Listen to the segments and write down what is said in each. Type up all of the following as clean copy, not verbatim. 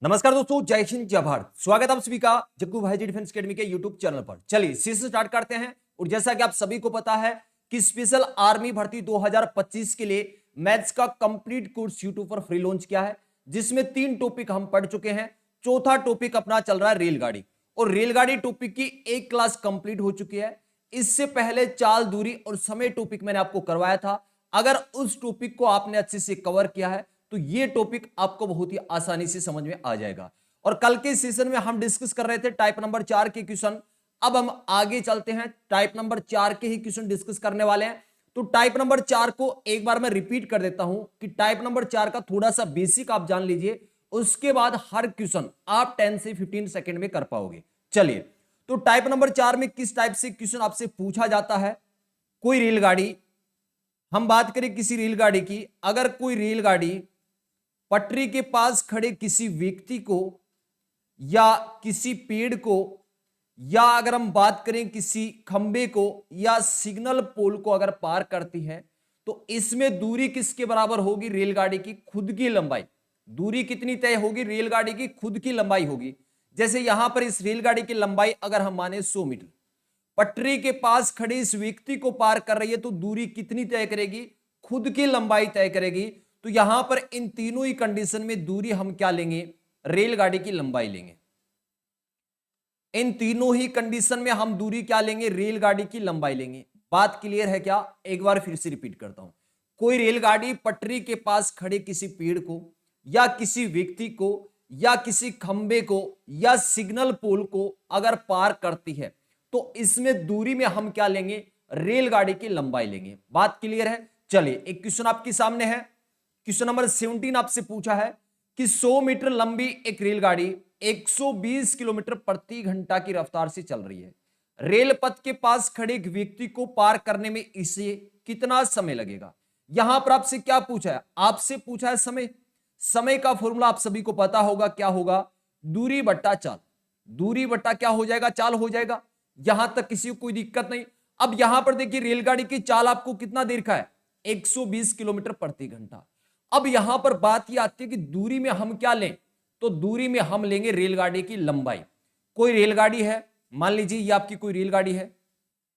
नमस्कार दोस्तों, जय हिंद जय भारत। स्वागत है आप सभी का जग्गू भाई जी डिफेंस एकेडमी के यूट्यूब चैनल पर। चलिए सीरीज स्टार्ट करते हैं। और जैसा कि आप सभी को पता है कि स्पेशल आर्मी भर्ती 2025 के लिए मैथ्स का कंप्लीट कोर्स यूट्यूब पर फ्री लॉन्च किया है, जिसमें 3 टॉपिक हम पढ़ चुके हैं। चौथा टॉपिक अपना चल रहा है रेलगाड़ी, और रेलगाड़ी टॉपिक की एक क्लास कंप्लीट हो चुकी है। इससे पहले चाल, दूरी और समय टॉपिक मैंने आपको करवाया था। अगर उस टॉपिक को आपने अच्छे से कवर किया है तो ये टॉपिक आपको बहुत ही आसानी से समझ में आ जाएगा। और कल के सेशन में हम डिस्कस कर रहे थे टाइप नंबर 4 के क्वेश्चन। अब हम आगे चलते हैं, टाइप नंबर 4 के ही क्वेश्चन डिस्कस करने वाले हैं। तो टाइप नंबर 4 को एक बार मैं रिपीट कर देता हूं कि टाइप नंबर 4 का थोड़ा सा बेसिक आप जान लीजिए, उसके बाद हर क्वेश्चन आप 10 से 15 सेकंड में कर पाओगे। चलिए, तो टाइप नंबर 4 में किस टाइप से क्वेश्चन आपसे पूछा जाता है। कोई रेलगाड़ी, हम बात करें किसी रेलगाड़ी की, अगर कोई रेलगाड़ी पटरी के पास खड़े किसी व्यक्ति को या किसी पेड़ को, या अगर हम बात करें किसी खंबे को या सिग्नल पोल को अगर पार करती है, तो इसमें दूरी किसके बराबर होगी? रेलगाड़ी की खुद की लंबाई। दूरी कितनी तय होगी? रेलगाड़ी की खुद की लंबाई होगी। जैसे यहां पर इस रेलगाड़ी की लंबाई अगर हम माने 100 मीटर, पटरी के पास खड़े इस व्यक्ति को पार कर रही है, तो दूरी कितनी तय करेगी? खुद की लंबाई तय करेगी। तो यहां पर इन तीनों ही कंडीशन में दूरी हम क्या लेंगे? रेलगाड़ी की लंबाई लेंगे। इन तीनों ही कंडीशन में हम दूरी क्या लेंगे? रेलगाड़ी की लंबाई लेंगे। बात क्लियर है क्या? एक बार फिर से रिपीट करता हूं। कोई रेलगाड़ी पटरी के पास खड़े किसी पेड़ को या किसी व्यक्ति को या किसी खंबे को या सिग्नल पोल को अगर पार करती है, तो इसमें दूरी में हम क्या लेंगे? रेलगाड़ी की लंबाई लेंगे। बात क्लियर है? चलिए, एक क्वेश्चन आपके सामने है। क्वेश्चन नंबर 17 आपसे पूछा है कि 100 मीटर लंबी एक रेलगाड़ी 120 किलोमीटर प्रति घंटा की रफ्तार से चल रही है। रेल पथ के पास खड़े एक व्यक्ति को पार करने में इसे कितना समय लगेगा? यहां पर आपसे क्या पूछा है? आपसे पूछा है समय। समय का फॉर्मूला आप सभी को पता होगा, क्या होगा? दूरी बट्टा चाल। दूरी बट्टा क्या हो जाएगा? चाल हो जाएगा। यहां तक किसी को कोई दिक्कत नहीं। अब यहां पर देखिए, रेलगाड़ी की चाल आपको कितना देर का है? 120 किलोमीटर प्रति घंटा। अब यहां पर बात यह आती है कि दूरी में हम क्या लें? तो दूरी में हम लेंगे रेलगाड़ी की लंबाई। कोई रेलगाड़ी है, मान लीजिए ये आपकी कोई रेलगाड़ी है,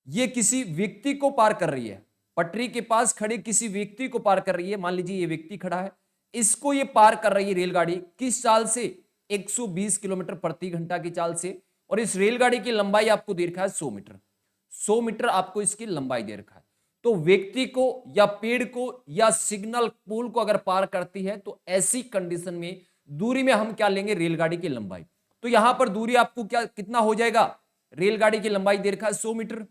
ये किसी व्यक्ति को पार कर रही है। पटरी के पास खड़े किसी व्यक्ति को पार कर रही है। मान लीजिए ये व्यक्ति खड़ा है, इसको ये पार कर रही है रेलगाड़ी किस चाल से? 120 किलोमीटर प्रति घंटा की चाल से। और इस रेलगाड़ी की लंबाई आपको दे रखा है 100 मीटर। 100 मीटर आपको इसकी लंबाई दे रखा है। तो व्यक्ति को या पेड़ को या सिग्नल पोल को अगर पार करती है, तो ऐसी कंडीशन में दूरी में हम क्या लेंगे? रेलगाड़ी की लंबाई। तो यहां पर दूरी आपको क्या कितना हो जाएगा? रेलगाड़ी की लंबाई दे रखा है 100 मीटर।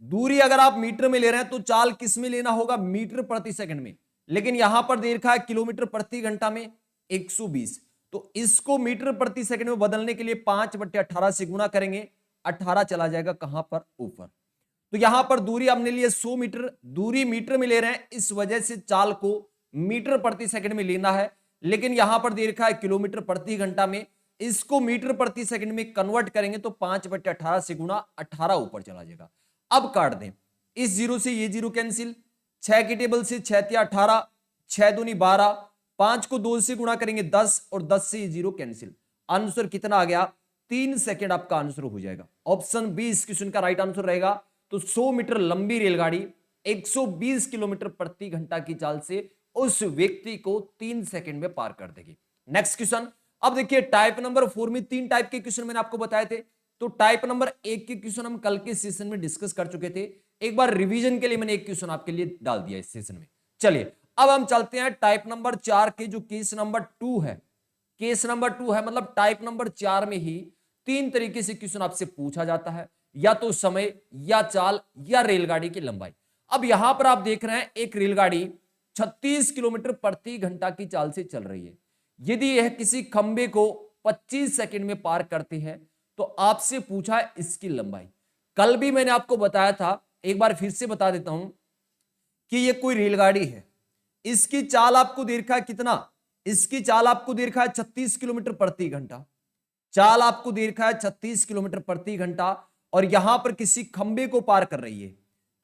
दूरी अगर आप मीटर में ले रहे हैं तो चाल किस में लेना होगा? मीटर प्रति सेकंड में। लेकिन यहां पर दे रखा है किलोमीटर प्रति घंटा में 120। तो इसको मीटर प्रति सेकंड में बदलने के लिए 5/18 से गुणा करेंगे। 18 चला जाएगा कहां पर? ऊपर। तो यहां पर दूरी हमने लिए 100 मीटर, दूरी मीटर में ले रहे हैं, इस वजह से चाल को मीटर प्रति सेकंड में लेना है। लेकिन यहां पर दे रखा है किलोमीटर प्रति घंटा में, इसको मीटर प्रति सेकंड में कन्वर्ट करेंगे तो 5/18 से गुणा 18 ऊपर चला जाएगा। अब काट दें, इस जीरो से ये जीरो कैंसिल, 6 की टेबल से 6 या 18, 6 दूनी 12, 5 को 2 से गुणा करेंगे 10, और 10 से ये जीरो कैंसिल। आंसर कितना आ गया? 3 सेकंड आपका आंसर हो जाएगा। ऑप्शन बी इस क्वेश्चन का राइट आंसर रहेगा। तो 100 मीटर लंबी रेलगाड़ी 120 किलोमीटर प्रति घंटा की चाल से उस व्यक्ति को 3 सेकंड में पार कर देगी। Next question. अब देखिए, टाइप नंबर 4 में 3 टाइप के क्वेश्चन मैंने आपको बताए थे। तो टाइप नंबर 1 के क्वेश्चन हम कल के सेशन में डिस्कस कर चुके थे। एक बार रिवीजन के लिए मैंने एक क्वेश्चन आपके लिए डाल दिया इस सेशन में। चलिए, अब हम चलते हैं टाइप नंबर 4 के जो केस नंबर 2 है। केस नंबर 2 है, मतलब टाइप नंबर 4 में ही 3 तरीके से क्वेश्चन आपसे पूछा जाता है, या तो समय, या चाल, या रेलगाड़ी की लंबाई। अब यहां पर आप देख रहे हैं एक रेलगाड़ी 36 किलोमीटर प्रति घंटा की चाल से चल रही है। यदि यह किसी खंबे को 25 सेकंड में पार करती है, तो आपसे पूछा है इसकी लंबाई। कल भी मैंने आपको बताया था, एक बार फिर से बता देता हूं कि यह कोई रेलगाड़ी है। इसकी चाल आपको दे रखा है कितना? इसकी चाल आपको दे रखा है 36 किलोमीटर प्रति घंटा। चाल आपको दे रखा है 36 किलोमीटर प्रति घंटा, और यहां पर किसी खंबे को पार कर रही है।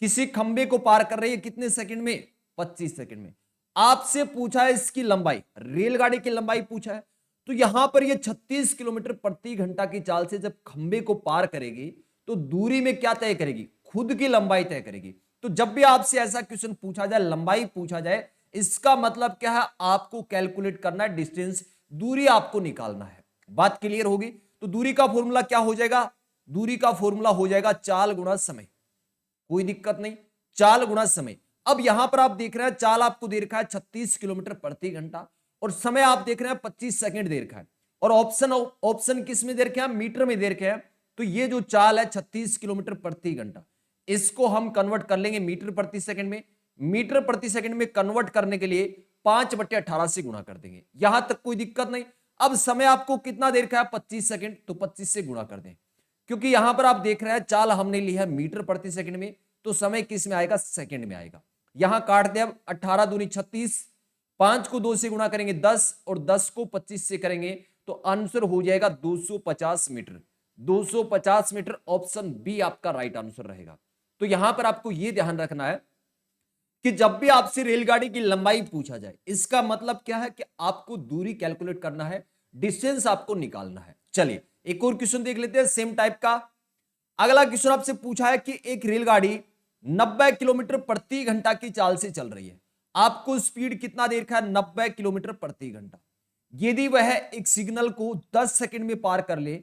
किसी खंबे को पार कर रही है कितने सेकंड में? 25 सेकंड में। आपसे पूछा है इसकी लंबाई, रेलगाड़ी की लंबाई पूछा है। तो यहां पर ये 36 किलोमीटर प्रति घंटा की चाल से जब खंबे को पार करेगी तो दूरी में क्या तय करेगी, खुद की लंबाई तय करेगी। तो जब भी आपसे ऐसा क्वेश्चन पूछा जाए, लंबाई पूछा जाए, इसका मतलब क्या है, आपको कैलकुलेट करना है डिस्टेंस, दूरी आपको निकालना है। बात क्लियर होगी। तो दूरी का फॉर्मूला क्या हो जाएगा, दूरी का फॉर्मूला हो जाएगा चाल गुणा समय। कोई दिक्कत नहीं, चाल गुणा समय। अब यहां पर आप देख रहे हैं चाल आपको दे रखा है 36 किलोमीटर प्रति घंटा और समय आप देख रहे हैं 25 सेकंड दे रखा है, और ऑप्शन किस में दे रखे हैं, मीटर में दे रखे हैं। तो ये जो चाल है 36 किलोमीटर प्रति घंटा, इसको हम कन्वर्ट कर लेंगे मीटर प्रति सेकंड में। मीटर प्रति सेकंड में कन्वर्ट करने के लिए 5/18 से गुणा कर देंगे, यहां तक कोई दिक्कत नहीं। अब समय आपको कितना दे रखा है, 25 सेकंड, तो 25 से गुणा कर दें, क्योंकि यहां पर आप देख रहे हैं चाल हमने ली है मीटर प्रति सेकंड में, तो समय किस में आएगा, सेकंड में आएगा। यहां काट दे, अब 18 दूनी 36, 5 को 2 से गुणा करेंगे 10 और 10 को 25 से करेंगे तो आंसर हो जाएगा 250 मीटर। 250 मीटर, ऑप्शन बी आपका राइट आंसर रहेगा। तो यहां पर आपको यह ध्यान रखना है कि जब भी आपसे रेलगाड़ी की लंबाई पूछा जाए, इसका मतलब क्या है कि आपको दूरी कैलकुलेट करना है, डिस्टेंस आपको निकालना है। चलिए एक और क्वेश्चन देख लेते हैं सेम टाइप का। अगला क्वेश्चन आपसे पूछा है कि एक रेलगाड़ी 90 किलोमीटर प्रति घंटा की चाल से चल रही है, आपको स्पीड कितना दे रखा है, 90 किलोमीटर प्रति घंटा। यदि वह एक सिग्नल को 10 सेकंड में पार कर ले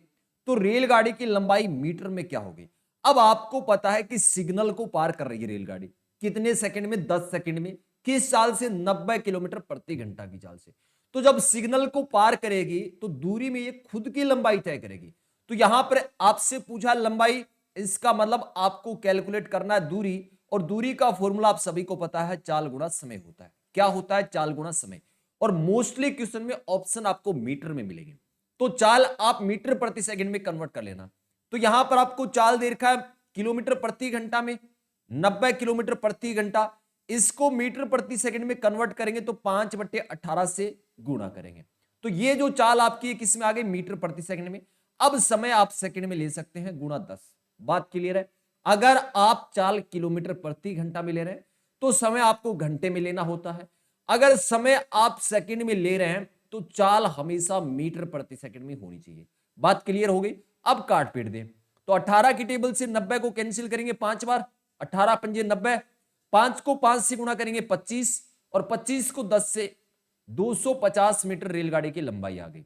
तो रेलगाड़ी की लंबाई मीटर में क्या होगी। अब आपको पता है कि सिग्नल को पार कर रही है रेलगाड़ी कितने सेकंड में, 10 सेकंड में, किस चाल से, 90 किलोमीटर प्रति घंटा की चाल से। तो जब सिग्नल को पार करेगी तो दूरी में ये खुद की लंबाई तय करेगी। तो यहां पर आपसे पूछा लंबाई, इसका मतलब आपको कैलकुलेट करना है दूरी, और दूरी का फॉर्मूला आप सभी को पता है, चाल गुणा समय होता है। क्या होता है, चाल गुणा समय। और मोस्टली क्वेश्चन में ऑप्शन आपको मीटर में मिलेंगे, तो चाल आप मीटर प्रति सेकंड में कन्वर्ट कर लेना। तो यहां पर आपको चाल दे रखा है किलोमीटर प्रति घंटा में, 90 किलोमीटर प्रति घंटा, इसको मीटर प्रति सेकंड में कन्वर्ट करेंगे तो 5/18 से गुणा करेंगे। तो ये जो चाल आपकी किस में आ गई, मीटर प्रति सेकंड में। अब समय आप सेकंड में ले सकते हैं, गुणा 10। बात क्लियर है। अगर आप चाल किलोमीटर प्रति घंटा में ले रहे हैं तो समय आपको घंटे में लेना होता है। अगर समय आप सेकंड में ले रहे हैं तो चाल हमेशा मीटर प्रति सेकंड में होनी चाहिए। बात क्लियर हो गई। अब काट पीट दें तो 18 की टेबल से 90 को कैंसिल करेंगे 5 बार, 18 पंजे 90, 5 को 5 से गुणा करेंगे 25, और 25 को 10 से, 250 मीटर रेलगाड़ी की लंबाई आ गई।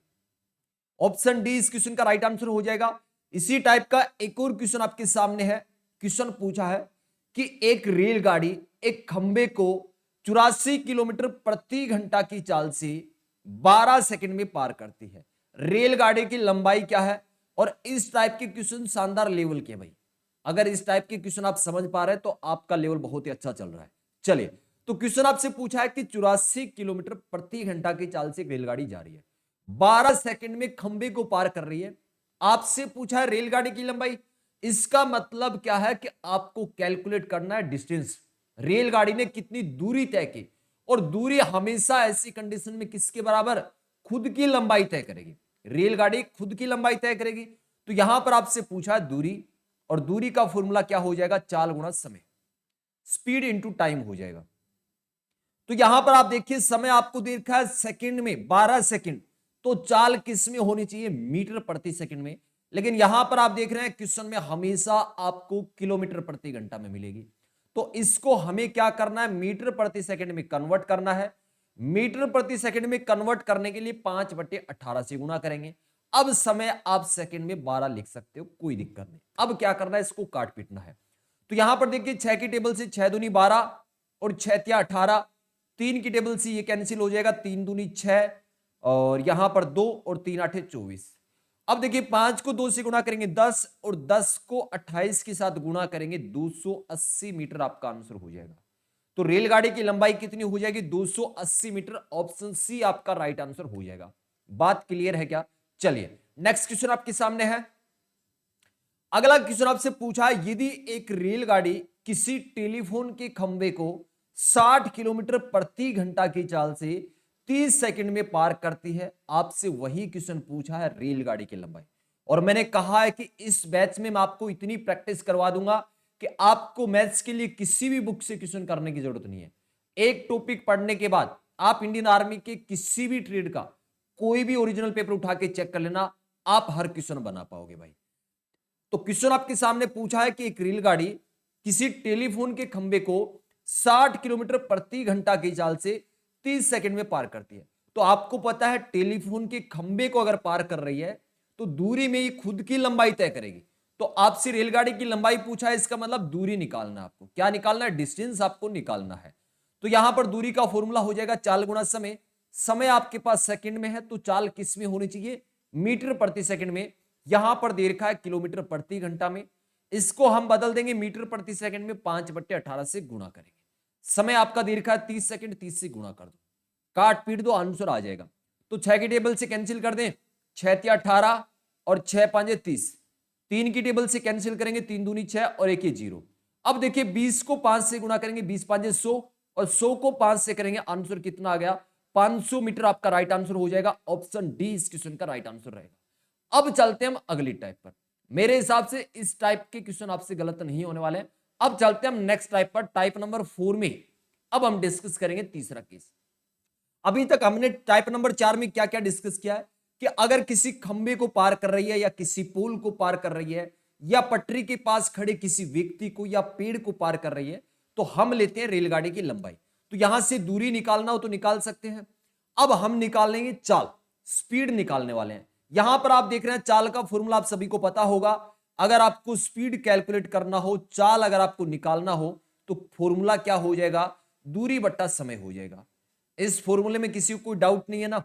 ऑप्शन डी इस क्वेश्चन का राइट आंसर हो जाएगा। इसी टाइप का एक और क्वेश्चन आपके सामने है। क्वेश्चन पूछा है कि एक रेलगाड़ी एक खंबे को 84 किलोमीटर प्रति घंटा की चाल से 12 सेकंड में पार करती है, रेलगाड़ी की लंबाई क्या है। और इस टाइप के क्वेश्चन शानदार लेवल के भाई, अगर इस टाइप के क्वेश्चन आप समझ पा रहे हैं तो आपका लेवल बहुत ही अच्छा चल रहा है। चलिए, तो क्वेश्चन आपसे पूछा है कि 84 किलोमीटर प्रति घंटा की चाल से रेलगाड़ी जा रही है, 12 सेकंड में खंबे को पार कर रही है। आपसे पूछा है रेलगाड़ी की लंबाई, इसका मतलब क्या है कि आपको कैलकुलेट करना है डिस्टेंस, रेलगाड़ी ने कितनी दूरी तय की। और दूरी हमेशा ऐसी कंडीशन में किसके बराबर, खुद की लंबाई तय करेगी। रेलगाड़ी खुद की लंबाई तय करेगी। तो यहां पर आपसे पूछा है दूरी, और दूरी का फॉर्मूला क्या हो जाएगा, चाल गुणा समय, स्पीड इंटू टाइम हो जाएगा। तो यहां पर आप देखिए समय आपको देखा है सेकंड में 12 सेकंड, तो चाल किस में होनी चाहिए, मीटर प्रति सेकंड में। लेकिन यहां पर आप देख रहे हैं क्वेश्चन में हमेशा आपको किलोमीटर प्रति घंटा में मिलेगी। तो इसको हमें क्या करना है, मीटर प्रति सेकंड में कन्वर्ट करना है। मीटर प्रति सेकंड में कन्वर्ट करने के लिए 5/18 से गुणा करेंगे। अब समय आप सेकंड में 12 लिख सकते हो, कोई दिक्कत नहीं। अब क्या करना है, इसको काट पीटना है। तो यहां पर देखिए 6 की टेबल से 6 दूनी 12 और 6 तिया 18, 3 की टेबल से ये कैंसिल हो जाएगा, 3 दूनी 6 और यहां पर 2 और 3 आठे 24। अब देखिए 5 को 2 से गुणा करेंगे 10 और 10 को 28 के साथ गुणा करेंगे 280 मीटर आपका आंसर हो जाएगा। तो रेलगाड़ी की लंबाई कितनी हो जाएगी, 280 मीटर। ऑप्शन सी आपका राइट आंसर हो जाएगा। बात क्लियर है क्या। चलिए नेक्स्ट क्वेश्चन आपके सामने है। अगला क्वेश्चन आपसे पूछा है, यदि एक रेलगाड़ी किसी टेलीफोन के खंबे को 60 किलोमीटर प्रति घंटा की चाल से 30 सेकंड में पार करती है, आपसे वही क्वेश्चन पूछा है रेलगाड़ी की लंबाई। और मैंने कहा है कि इस बैच में मैं आपको इतनी प्रैक्टिस करवा दूंगा कि आपको मैथ्स के लिए किसी भी बुक से क्वेश्चन करने की जरूरत नहीं है। एक टॉपिक पढ़ने के बाद आप इंडियन आर्मी के किसी भी ट्रेड का कोई भी ओरिजिनल पेपर उठा के चेक कर लेना, आप हर क्वेश्चन बना पाओगे भाई। तो क्वेश्चन आपके सामने पूछा है कि एक रेलगाड़ी किसी टेलीफोन के खंबे को 60 किलोमीटर प्रति घंटा की चाल से 30 सेकंड में पार करती है। तो आपको पता है टेलीफोन के खंबे को अगर पार कर रही है तो दूरी में ही खुद की लंबाई तय करेगी। तो आपसे रेलगाड़ी की लंबाई पूछा है, इसका मतलब दूरी निकालना है आपको। क्या निकालना है? डिस्टेंस आपको निकालना है। तो यहां पर दूरी का फॉर्मूला हो जाएगा चाल गुणा समय। समय आपके पास सेकंड में है तो चाल किस में होनी चाहिए? मीटर प्रति सेकंड में। यहां पर दे रखा है किलोमीटर प्रति घंटा में, इसको हम बदल देंगे मीटर प्रति सेकंड में, 5/18 से गुणा करेंगे। समय आपका दे रखा है 30 सेकंड, 30 से गुणा कर दो, काट पीट दो, आंसर आ जाएगा। तो 6 की टेबल से कैंसिल कर दें, 6 18 और 6 5 30। 3 की टेबल से कैंसिल करेंगे, 3 दूनी 6 और 1 0। अब देखिए 20 को 5 से गुणा करेंगे, 20 5 100 और 100 को 5 से करेंगे, आंसर कितना आ गया? 500 मीटर आपका राइट आंसर हो जाएगा। ऑप्शन डी इस क्वेश्चन का राइट आंसर रहेगा। अब चलते हैं हम अगली टाइप पर। मेरे हिसाब से इस टाइप के क्वेश्चन आपसे गलत नहीं होने वाले हैं। अब चलते हैं हम नेक्स्ट टाइप पर, टाइप नंबर 4 में। अब हम डिस्कस करेंगे तीसरा केस। अभी तक हमने टाइप नंबर 4 में क्या क्या डिस्कस किया है कि अगर किसी खंबे को पार कर रही है या किसी पोल को पार कर रही है या पटरी के पास खड़े किसी व्यक्ति को या पेड़ को पार कर रही है तो हम लेते हैं रेलगाड़ी की लंबाई। तो यहां से दूरी निकालना हो तो निकाल सकते हैं। अब हम निकालेंगे चाल, स्पीड निकालने वाले हैं। यहां पर आप देख रहे हैं चाल का फॉर्मूला आप सभी को पता होगा। अगर आपको स्पीड कैलकुलेट करना हो, चाल अगर आपको निकालना हो तो फॉर्मूला क्या हो जाएगा? दूरी बट्टा समय हो जाएगा। इस फॉर्मूले में किसी को कोई डाउट नहीं है ना?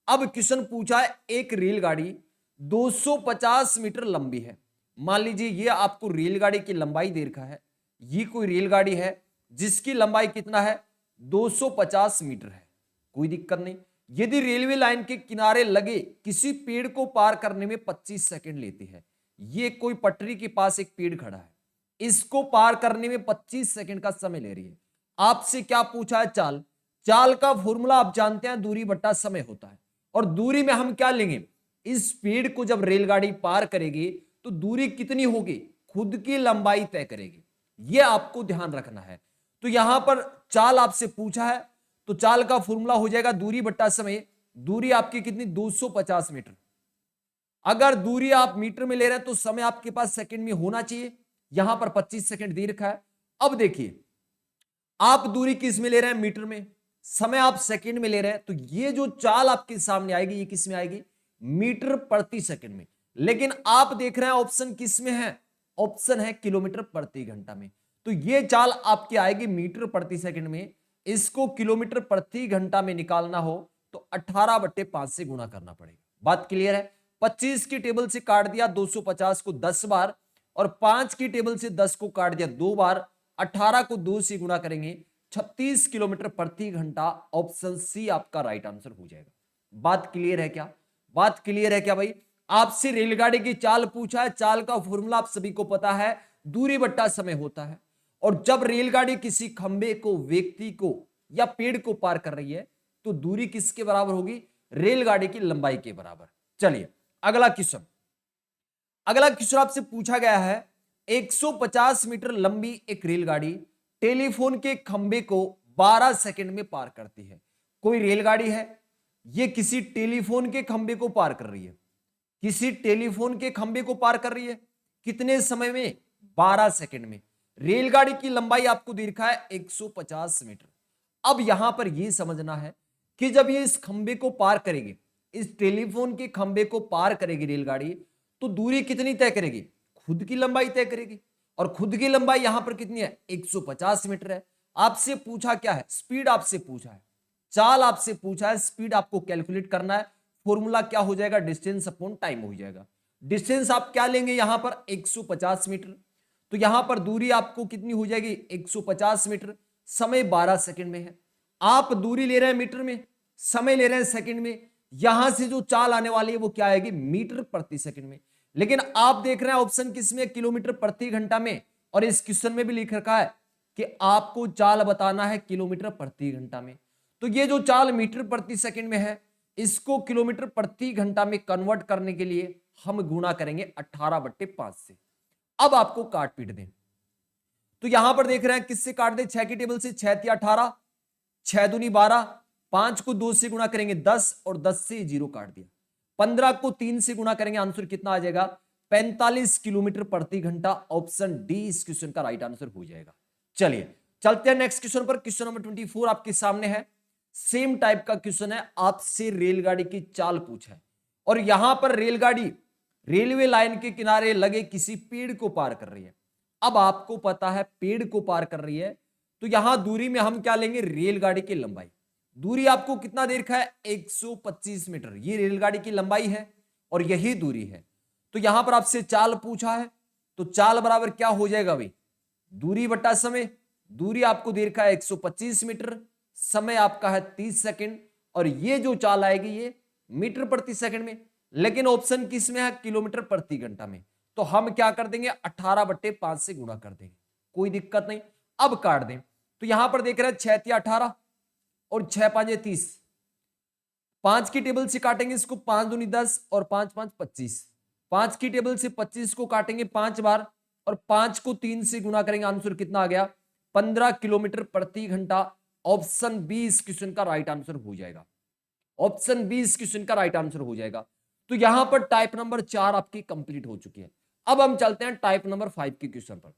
अब क्वेश्चन पूछा है एक रेलगाड़ी 250 मीटर लंबी है। मान लीजिए ये आपको रेलगाड़ी की लंबाई दे रखा है। ये कोई रेलगाड़ी है जिसकी लंबाई कितना है? 250 मीटर है। कोई दिक्कत नहीं। यदि रेलवे लाइन के किनारे लगे किसी पेड़ को पार करने में 25 सेकंड लेती है। ये कोई पटरी के पास एक पेड़ खड़ा है, इसको पार करने में 25 सेकंड का समय ले रही है। आपसे क्या पूछा है? चाल। चाल का फॉर्मूला आप जानते हैं, दूरी बट्टा समय होता है। और दूरी में हम क्या लेंगे? इस पेड़ को जब रेलगाड़ी पार करेगी तो दूरी कितनी होगी? खुद की लंबाई तय करेगी। यह आपको ध्यान रखना है। तो यहां पर चाल आपसे पूछा है तो चाल का फॉर्मूला हो जाएगा दूरी बट्टा समय। दूरी आपकी कितनी? 250 मीटर। अगर दूरी आप मीटर में ले रहे हैं तो समय आपके पास सेकंड में होना चाहिए। यहां पर 25 सेकंड दे रखा है। अब देखिए आप दूरी किस में ले रहे हैं? मीटर में। समय आप सेकंड में ले रहे हैं तो ये जो चाल आपके सामने आएगी ये किस में आएगी? मीटर प्रति सेकंड में। लेकिन आप देख रहे हैं ऑप्शन किस में है? ऑप्शन है किलोमीटर प्रति घंटा में। तो ये चाल आपकी आएगी मीटर प्रति सेकंड में। इसको किलोमीटर प्रति घंटा में निकालना हो तो 18/5 से गुणा करना पड़ेगा। बात क्लियर है? 25 की टेबल से काट दिया 250 को 10 बार और 5 की टेबल से 10 को काट दिया 2 बार। 18 को 2 से गुणा करेंगे, 36 किलोमीटर प्रति घंटा। ऑप्शन सी आपका राइट आंसर हो जाएगा। बात क्लियर है क्या? बात क्लियर है क्या भाई? आपसे रेलगाड़ी की चाल पूछा है, चाल का फॉर्मूला आप सभी को पता है, दूरी बट्टा समय होता है। और जब रेलगाड़ी किसी खंबे को, व्यक्ति को या पेड़ को पार कर रही है तो दूरी किसके बराबर होगी? रेलगाड़ी की लंबाई के बराबर। चलिए अगला क्वेश्चन। अगला क्वेश्चन आपसे पूछा गया है 150 मीटर लंबी एक रेलगाड़ी टेलीफोन के खंबे को 12 सेकंड में पार करती है। कोई रेलगाड़ी है, ये किसी टेलीफोन के खंबे को पार कर रही है। किसी टेलीफोन के खंबे को पार कर रही है कितने समय में? 12 सेकंड में। रेलगाड़ी की लंबाई आपको दे रखा है 150 मीटर। अब यहां पर यह समझना है कि जब ये इस खंबे को पार करेगी, इस टेलीफोन के खंबे को पार करेगी रेलगाड़ी, तो दूरी कितनी तय करेगी? खुद की लंबाई तय करेगी। और खुद की लंबाई यहां पर कितनी है? 150 मीटर है। आपसे पूछा क्या है? स्पीड आपसे पूछा है, चाल आपसे पूछा है, स्पीड आपको कैलकुलेट करना है। फॉर्मूला क्या हो जाएगा? डिस्टेंस अपॉन टाइम हो जाएगा। डिस्टेंस आप क्या लेंगे यहां पर? 150 मीटर। तो यहां पर दूरी आपको कितनी हो जाएगी? 150 मीटर। समय 12 सेकंड में है। आप दूरी ले रहे हैं मीटर में, समय ले रहे हैं सेकंड में। यहां से जो चाल आने वाली है वो क्या आएगी? मीटर प्रति सेकंड में। लेकिन आप देख रहे हैं ऑप्शन किसमें? किलोमीटर प्रति घंटा में। और इस क्वेश्चन में भी लिख रखा है कि आपको चाल बताना है किलोमीटर प्रति घंटा में। तो ये जो चाल मीटर प्रति सेकंड में है, इसको किलोमीटर प्रति घंटा में कन्वर्ट करने के लिए हम गुणा करेंगे 18/5 से। अब आपको काट पीट दें तो यहां पर देख रहे हैं किससे काट दे? 6 की टेबल से 6 × 18, 6 दूनी 12, 5 को 2 से गुणा करेंगे 10 और 10 से 0 काट दिया। 15 को 3 से गुणा करेंगे, आंसर कितना आ जाएगा 45 किलोमीटर प्रति घंटा। ऑप्शन डी इस क्वेश्चन का राइट आंसर हो जाएगा। चलिए चलते हैं नेक्स्ट क्वेश्चन पर। क्वेश्चन नंबर 24 आपके सामने है। सेम टाइप का क्वेश्चन है, आपसे रेलगाड़ी की चाल पूछा है और यहां पर रेलगाड़ी रेलवे लाइन के किनारे लगे किसी पेड़ को पार कर रही है। अब आपको पता है पेड़ को पार कर रही है तो यहां दूरी में हम क्या लेंगे, रेलगाड़ी की लंबाई। दूरी आपको कितना दे रखा है 125 मीटर, ये रेलगाड़ी की लंबाई है और यही दूरी है। तो यहां पर आपसे चाल पूछा है तो चाल बराबर क्या हो जाएगा भाई, दूरी बटा समय। दूरी आपको दे रखा है 125 मीटर, समय आपका है 30 सेकंड और ये जो चाल आएगी ये मीटर प्रति सेकंड में, लेकिन ऑप्शन किस में है, किलोमीटर प्रति घंटा में। तो हम क्या कर देंगे 18/5 से गुणा कर देंगे, कोई दिक्कत नहीं। अब काट दें तो यहां पर देख रहे हैं 6 × 18 और 6 × 5 = 30। 5 की टेबल से काटेंगे इसको, 5 दूनी 10 और 5 × 5 = 25। 5 की टेबल से 25 को काटेंगे 5 बार और 5 को 3 से गुणा करेंगे, आंसर कितना आ गया 15 किलोमीटर प्रति घंटा। ऑप्शन बी इस क्वेश्चन का राइट आंसर हो जाएगा। ऑप्शन बी इस क्वेश्चन का राइट आंसर हो जाएगा। तो यहां पर टाइप नंबर 4 आपकी कंप्लीट हो चुकी है। अब हम चलते हैं टाइप नंबर 5 के क्वेश्चन पर।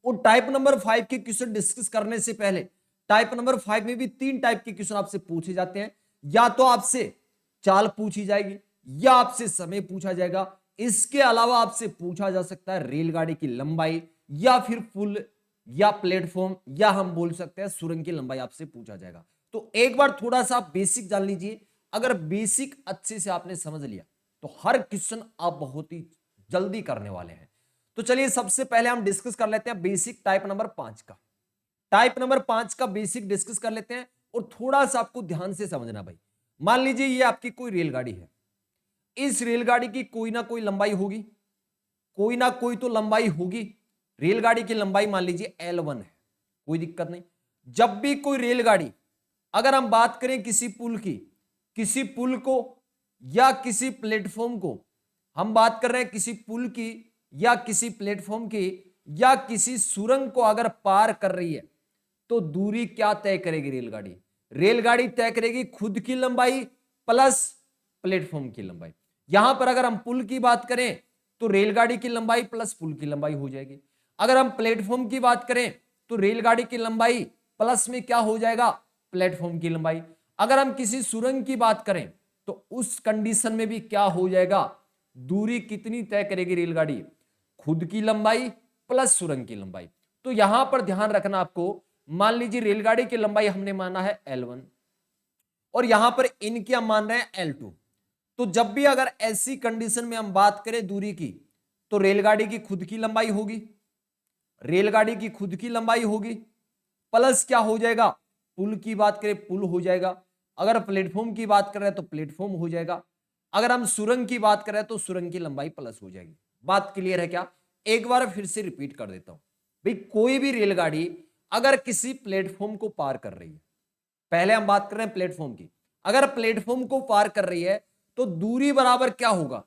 और टाइप नंबर 5 के क्वेश्चन डिस्कस करने से पहले टाइप नंबर 5 में भी 3 टाइप के क्वेश्चन आपसे पूछे जाते हैं। या तो आपसे चाल पूछी जाएगी या आपसे समय पूछा जाएगा। इसके अलावा आपसे पूछा जा सकता है रेलगाड़ी की लंबाई या फिर पुल या प्लेटफॉर्म या हम बोल सकते हैं सुरंग की लंबाई आपसे पूछा जाएगा। तो एक बार थोड़ा सा बेसिक जान लीजिए। अगर बेसिक अच्छे से आपने समझ लिया तो हर क्वेश्चन आप बहुत ही जल्दी करने वाले हैं। तो चलिए सबसे पहले हम डिस्कस कर लेते हैं बेसिक टाइप नंबर 5 का। टाइप नंबर 5 का बेसिक डिस्कस कर लेते हैं और थोड़ा सा आपको ध्यान से समझना भाई। मान लीजिए ये आपकी कोई रेलगाड़ी है, इस रेलगाड़ी की कोई ना कोई लंबाई होगी, कोई ना कोई तो लंबाई होगी। रेलगाड़ी की लंबाई मान लीजिए L1 है, कोई दिक्कत नहीं। जब भी कोई रेलगाड़ी, अगर हम बात करें किसी पुल की, किसी पुल को या किसी प्लेटफॉर्म को, हम बात कर रहे हैं किसी पुल की या किसी प्लेटफॉर्म की या किसी सुरंग को अगर पार कर रही है तो दूरी क्या तय करेगी रेलगाड़ी, रेलगाड़ी तय करेगी खुद की लंबाई प्लस प्लेटफॉर्म की लंबाई। यहां पर अगर हम पुल की बात करें तो रेलगाड़ी की लंबाई प्लस पुल की लंबाई हो जाएगी। अगर हम प्लेटफॉर्म की बात करें तो रेलगाड़ी की लंबाई प्लस में क्या हो जाएगा, प्लेटफॉर्म की लंबाई। अगर हम किसी सुरंग की बात करें तो उस कंडीशन में भी क्या हो जाएगा, दूरी कितनी तय करेगी रेलगाड़ी, खुद की लंबाई प्लस सुरंग की लंबाई। तो यहां पर ध्यान रखना आपको, मान लीजिए रेलगाड़ी की लंबाई हमने माना है L1 और यहां पर इनकी हम मान रहे हैं L2। तो जब भी अगर ऐसी कंडीशन में हम बात करें दूरी की तो रेलगाड़ी की खुद की लंबाई होगी, रेलगाड़ी की खुद की लंबाई होगी प्लस क्या हो जाएगा, पुल की बात करें पुल हो जाएगा। अगर प्लेटफॉर्म की बात कर रहे हैं तो प्लेटफॉर्म हो जाएगा। अगर हम सुरंग की बात कर रहे हैं तो सुरंग की लंबाई प्लस हो जाएगी। बात क्लियर है क्या? एक बार फिर से रिपीट कर देता हूं भाई, कोई भी रेलगाड़ी अगर किसी प्लेटफॉर्म को पार कर रही है, पहले हम बात कर रहे हैं प्लेटफॉर्म की, अगर प्लेटफॉर्म को पार कर रही है तो दूरी बराबर क्या होगा,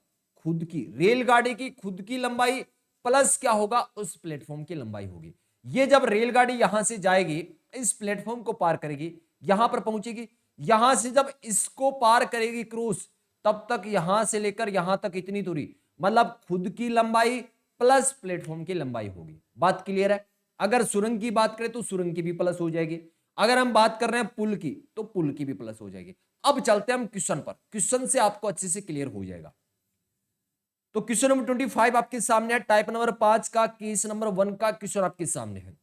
खुद की रेलगाड़ी की खुद की लंबाई प्लस क्या होगा, उस प्लेटफॉर्म की लंबाई होगी। ये जब रेलगाड़ी यहां से जाएगी, इस प्लेटफॉर्म को पार करेगी, यहां पर पहुंचेगी, यहां से जब इसको पार करेगी क्रॉस, तब तक यहां से लेकर यहां तक इतनी दूरी, मतलब खुद की लंबाई प्लस प्लेटफॉर्म की लंबाई होगी। बात क्लियर है? अगर सुरंग की बात करें तो सुरंग की भी प्लस हो जाएगी। अगर हम बात कर रहे हैं पुल की तो पुल की भी प्लस हो जाएगी। अब चलते हैं हम क्वेश्चन पर, क्वेश्चन से आपको अच्छे से क्लियर हो जाएगा। तो क्वेश्चन नंबर 25 आपके सामने है, टाइप नंबर 5 का केस नंबर 1 का क्वेश्चन आपके सामने है।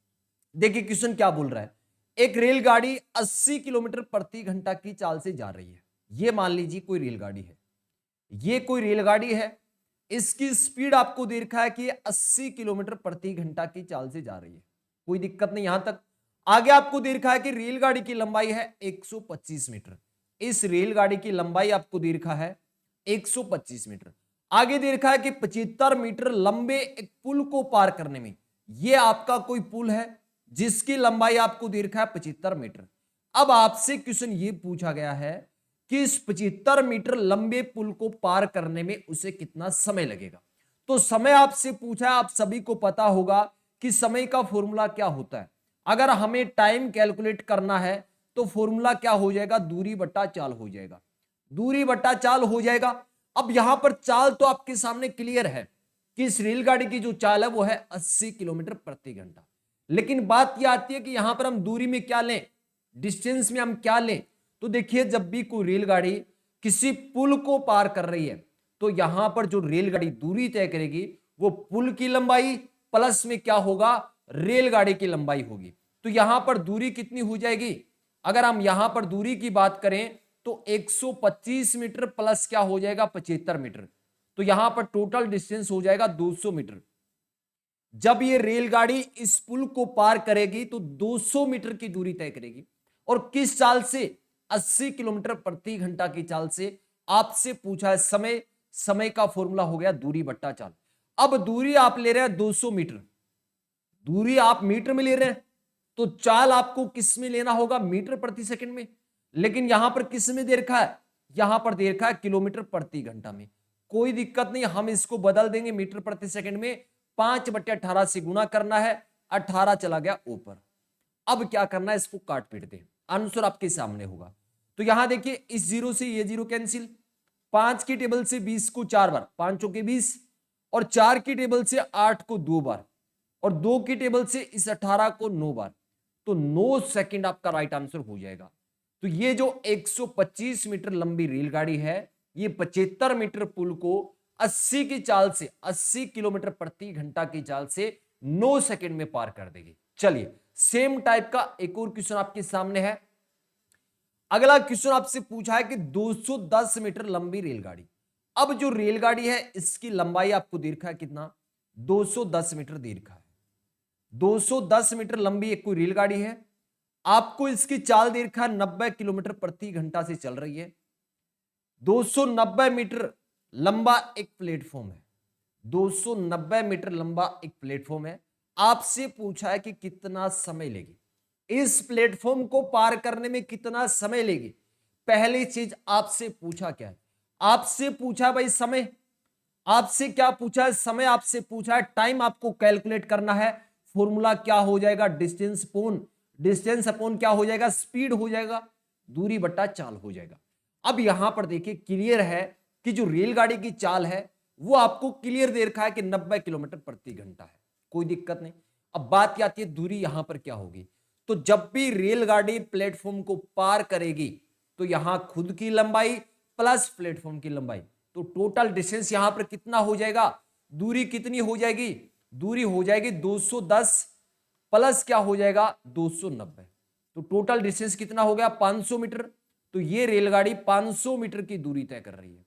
देखिए क्वेश्चन क्या बोल रहा है, एक रेलगाड़ी 80 किलोमीटर प्रति घंटा की चाल से जा रही है। ये मान लीजिए कोई रेलगाड़ी है, ये कोई रेलगाड़ी है, इसकी स्पीड आपको दे रखा है कि 80 किलोमीटर प्रति घंटा की चाल से जा रही है, कोई दिक्कत नहीं यहां तक। आगे आपको दे रखा है कि रेलगाड़ी की लंबाई है 125 मीटर, इस रेलगाड़ी की लंबाई आपको दे रखा है 125 मीटर। आगे दे रखा है कि 75 मीटर लंबे एक पुल को पार करने में, यह आपका कोई पुल है जिसकी लंबाई आपको दे रखा है 75 मीटर। अब आपसे क्वेश्चन ये पूछा गया है कि इस 75 मीटर लंबे पुल को पार करने में उसे कितना समय लगेगा। तो समय आपसे पूछा है, आप सभी को पता होगा कि समय का फॉर्मूला क्या होता है। अगर हमें टाइम कैलकुलेट करना है तो फॉर्मूला क्या हो जाएगा, दूरी बट्टा चाल हो जाएगा, दूरी बट्टा चाल हो जाएगा। अब यहां पर चाल तो आपके सामने क्लियर है कि इस रेलगाड़ी की जो चाल है वो है 80 किलोमीटर प्रति घंटा। लेकिन बात यह आती है कि यहां पर हम दूरी में क्या लें, डिस्टेंस में हम क्या लें। तो देखिए, जब भी कोई रेलगाड़ी किसी पुल को पार कर रही है तो यहां पर जो रेलगाड़ी दूरी तय करेगी वो पुल की लंबाई प्लस में क्या होगा, रेलगाड़ी की लंबाई होगी। तो यहां पर दूरी कितनी हो जाएगी, अगर हम यहां पर दूरी की बात करें तो 125 मीटर प्लस क्या हो जाएगा, 75 मीटर। तो यहां पर टोटल डिस्टेंस हो जाएगा 200 मीटर। जब ये रेलगाड़ी इस पुल को पार करेगी तो 200 मीटर की दूरी तय करेगी, और किस चाल से, 80 किलोमीटर प्रति घंटा की चाल से। आपसे पूछा है समय, समय का फॉर्मूला हो गया दूरी बट्टा चाल। अब दूरी आप ले रहे हैं 200 मीटर, दूरी आप मीटर में ले रहे हैं, तो चाल आपको किस में लेना होगा, मीटर प्रति सेकंड में। लेकिन यहां पर किस में दे रखा है, यहां पर दे रखा है किलोमीटर प्रति घंटा में। कोई दिक्कत नहीं, हम इसको बदल देंगे मीटर प्रति सेकंड में। 5/18 से गुना करना है, 18 चला गया ऊपर। अब क्या करना है, इसको काट पीट दे, आंसर आपके सामने होगा। तो यहां देखिए, इस जीरो से ये जीरो कैंसिल, 5 की टेबल से 20 को 4 बार, 5 के 20, और 4 की टेबल से 8 को 2 बार, और 2 की टेबल से इस 18 को 9 बार। तो 9 सेकंड आपका राइट आंसर हो जाएगा। तो ये जो 125 मीटर लंबी रेलगाड़ी है, ये 75 मीटर पुल को 80 की चाल से, 80 किलोमीटर प्रति घंटा की चाल से 9 सेकंड में पार कर देगी। चलिए, सेम टाइप का एक और क्वेश्चन आपके सामने है। अगला क्वेश्चन आपसे पूछा है कि 210 मीटर लंबी रेलगाड़ी। अब जो रेलगाड़ी है इसकी लंबाई आपको दे रखा है कितना, 210 मीटर दे रखा है। 210 मीटर लंबी एक कोई रेलगाड़ी है, आपको इसकी चाल दे रखा है 90 किलोमीटर प्रति घंटा से चल रही है। 290 मीटर लंबा एक प्लेटफॉर्म है, 290 मीटर लंबा एक प्लेटफॉर्म है। आपसे पूछा है कि कितना समय लेगी, इस प्लेटफॉर्म को पार करने में कितना समय लेगी। पहली चीज आपसे पूछा क्या है, आपसे पूछा भाई समय, आपसे क्या पूछा है, समय आपसे पूछा है, टाइम आपको कैलकुलेट करना है। फॉर्मूला क्या हो जाएगा, डिस्टेंस अपॉन, डिस्टेंस अपॉन क्या हो जाएगा, स्पीड हो जाएगा, दूरी बट्टा चाल हो जाएगा। अब यहां पर देखिए क्लियर है कि जो रेलगाड़ी की चाल है वो आपको क्लियर दे रखा है कि 90 किलोमीटर प्रति घंटा है, कोई दिक्कत नहीं। अब बात क्या आती है, दूरी यहां पर क्या होगी। तो जब भी रेलगाड़ी प्लेटफॉर्म को पार करेगी तो यहां खुद की लंबाई प्लस प्लेटफॉर्म की लंबाई, तो टोटल डिस्टेंस यहां पर कितना हो जाएगा, दूरी कितनी हो जाएगी, दूरी हो जाएगी 210 प्लस क्या हो जाएगा 290। तो टोटल डिस्टेंस कितना हो गया 500 मीटर। तो ये रेलगाड़ी 500 मीटर की दूरी तय कर रही है,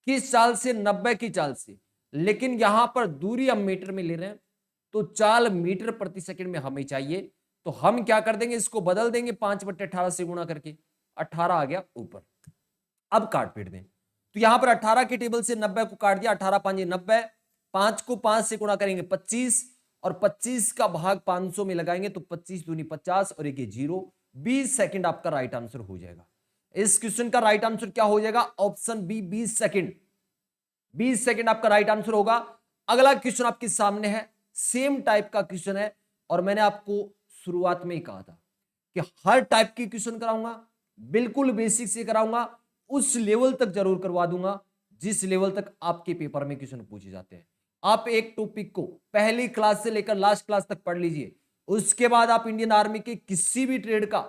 किस चाल से, 90 की चाल से। लेकिन यहां पर दूरी हम मीटर में ले रहे हैं, तो चाल मीटर प्रति सेकंड में हमें चाहिए। तो हम क्या कर देंगे, इसको बदल देंगे 5/18 से गुणा करके, 18 आ गया ऊपर। अब काट पीट दें, तो यहां पर 18 के टेबल से 90 को काट दिया, 18 5 90, 5 को 5 से गुणा करेंगे 25, और 25 का भाग 500 में लगाएंगे तो 25 दूनी 50, और एक जीरो, 20 सेकंड आपका राइट आंसर हो जाएगा। इस क्वेश्चन का राइट आंसर क्या हो जाएगा, ऑप्शन बी 20 सेकंड, 20 सेकंड आपका राइट आंसर होगा। अगला क्वेश्चन आपके सामने है, सेम टाइप का क्वेश्चन है, और मैंने आपको शुरुआत में ही कहा था कि हर टाइप की क्वेश्चन कराऊंगा, बिल्कुल बेसिक से कराऊंगा, उस लेवल तक जरूर करवा दूंगा जिस लेवल तक आपके पेपर में क्वेश्चन पूछे जाते हैं। आप एक टॉपिक को पहली क्लास से लेकर लास्ट क्लास तक पढ़ लीजिए, उसके बाद आप इंडियन आर्मी के किसी भी ट्रेड का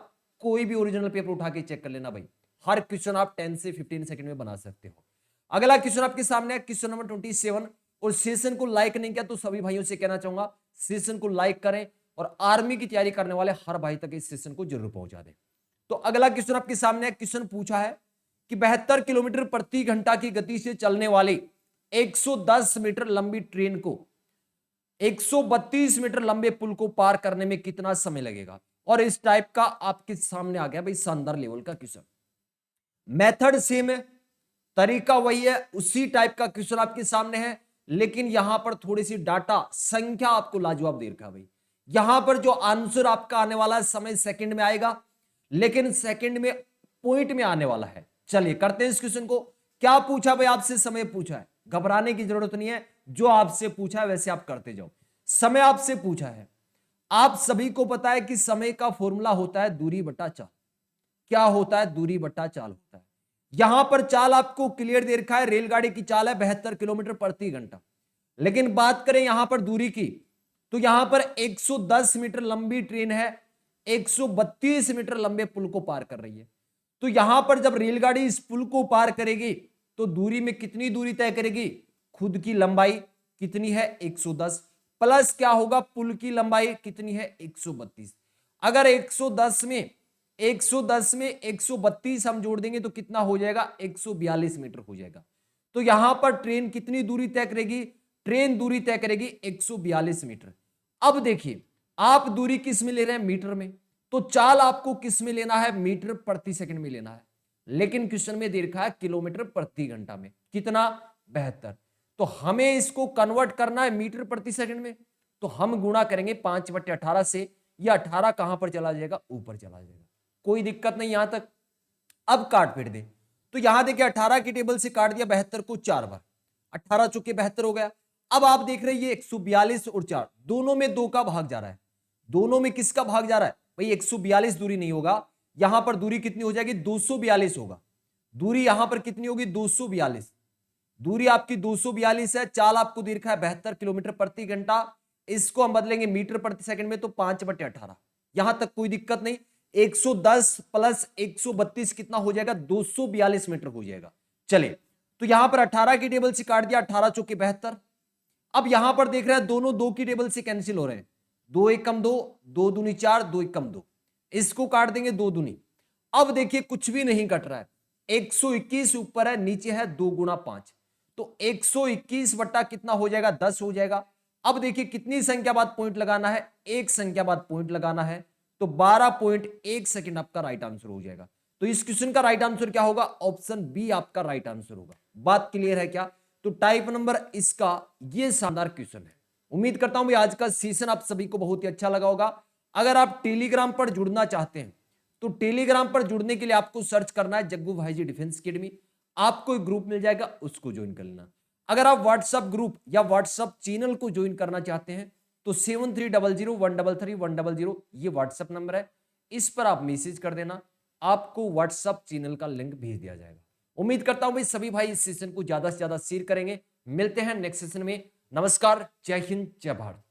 कोई भी ओरिजिनल पेपर उठा के चेक कर लेना भाई, हर क्वेश्चन आप 10 से 15 सेकंड में बना सकते हो। अगला क्वेश्चन आपके सामने है, क्वेश्चन नंबर 27। और सेशन को लाइक नहीं किया तो सभी भाइयों से कहना चाहूंगा सेशन को लाइक करें, और आर्मी की तैयारी करने वाले हर भाई तक इस सेशन को जरूर पहुंचा दें। तो अगला क्वेश्चन आपके सामने है, क्वेश्चन पूछा है कि 72 किलोमीटर प्रति घंटा की गति से चलने वाली 110 मीटर लंबी ट्रेन को 132 मीटर लंबे पुल को पार करने में कितना समय लगेगा। और इस टाइप का आपके सामने आ गया भाई शानदार लेवल का क्वेश्चन, मेथड सेम है, तरीका वही है, उसी टाइप का क्वेश्चन आपके सामने है। लेकिन यहां पर थोड़ी सी डाटा संख्या आपको लाजवाब दे रखा है भाई। यहां पर जो आंसर आपका आने वाला है समय सेकंड में आएगा, लेकिन सेकंड में पॉइंट में आने वाला है। चलिए करते हैं इस क्वेश्चन को। क्या पूछा भाई, आपसे समय पूछा है, घबराने की जरूरत नहीं है, जो आपसे पूछा है वैसे आप करते जाओ। समय आपसे पूछा है, आप सभी को पता है कि समय का फॉर्मूला होता है दूरी बटा चाल। क्या होता है, दूरी बटा चाल होता है। यहां पर चाल आपको क्लियर दे रखा है, रेलगाड़ी की चाल है 72 किलोमीटर प्रति घंटा। लेकिन बात करें यहां पर दूरी की, तो यहां पर 110 मीटर लंबी ट्रेन है, 132 मीटर लंबे पुल को पार कर रही है। तो यहां पर जब रेलगाड़ी इस पुल को पार करेगी तो दूरी में कितनी दूरी तय करेगी, खुद की लंबाई कितनी है 110, प्लस क्या होगा, पुल की लंबाई कितनी है 132। अगर 110 में 132 हम जोड़ देंगे तो कितना हो जाएगा, 142 मीटर हो जाएगा। तो यहां पर ट्रेन कितनी दूरी तय करेगी, ट्रेन दूरी तय करेगी 142 मीटर। अब देखिए आप दूरी किस में ले रहे हैं, मीटर में, तो चाल आपको किस में लेना है, मीटर प्रति सेकंड में लेना है। लेकिन क्वेश्चन में दे रखा है किलोमीटर प्रति घंटा में, कितना 72। तो हमें इसको कन्वर्ट करना है मीटर प्रति सेकंड में, तो हम गुणा करेंगे 5/18 से। या 18 कहां पर चला जाएगा, ऊपर चला जाएगा, कोई दिक्कत नहीं यहां तक। अब काट पीट दे, तो यहां देखिए 18 की टेबल से काट दिया 72 को 4 बार, 18 चुके 72 हो गया। अब आप देख रहे हैं ये 142 और 4 दोनों में 2 का भाग जा रहा है, दोनों में किसका भाग जा रहा है भाई, 142 दूरी नहीं होगा, यहां पर दूरी कितनी हो जाएगी, 242 होगा। दूरी यहां पर कितनी होगी, 242, दूरी आपकी 242 है। चाल आपको दे रखा है 72 किलोमीटर प्रति घंटा, इसको हम बदलेंगे मीटर प्रति सेकंड में तो 5/18, यहां तक कोई दिक्कत नहीं। 110 प्लस 132 कितना हो जाएगा, 242 मीटर हो जाएगा। चलिए तो यहां पर 18 की टेबल से काट दिया, 18 चौके 72। अब यहां पर देख रहे हैं दोनों 2 की टेबल से कैंसिल हो रहे हैं, 2 एक कम 2, 2 दूनी 4, 2 एक कम 2, इसको काट देंगे 2 दूनी। अब देखिए कुछ भी नहीं कट रहा है, 121 ऊपर है, नीचे है 2 गुणा 5, तो 121 बट्टा कितना हो जाएगा, 10 हो जाएगा। अब देखिए कितनी संख्या बाद पॉइंट लगाना है, एक संख्या बाद पॉइंट लगाना है, तो 12.1 सेकंड आपका राइट आंसर हो जाएगा। तो इस क्वेश्चन का राइट आंसर क्या होगा, ऑप्शन बी आपका राइट आंसर होगा। बात क्लियर है क्या, तो टाइप नंबर इसका ये शानदार क्वेश्चन है। उम्मीद करता हूं भाई आज का सेशन आप सभी को बहुत ही अच्छा लगा होगा। अगर आप टेलीग्राम पर जुड़ना चाहते हैं तो टेलीग्राम पर जुड़ने के लिए आपको सर्च करना है जग्गू भाई जी डिफेंस अकेडमी, आपको एक ग्रुप मिल जाएगा, उसको ज्वाइन कर लेना। अगर आप व्हाट्सएप ग्रुप या व्हाट्सएप चैनल को ज्वाइन करना चाहते हैं तो 7300133100 ये व्हाट्सएप नंबर है, इस पर आप मैसेज कर देना, आपको व्हाट्सएप चैनल का लिंक भेज दिया जाएगा। उम्मीद करता हूं भाई सभी भाई इस सेशन को ज्यादा से ज्यादा शेयर करेंगे। मिलते हैं नेक्स्ट सेशन में, नमस्कार, जय हिंद, जय भारत।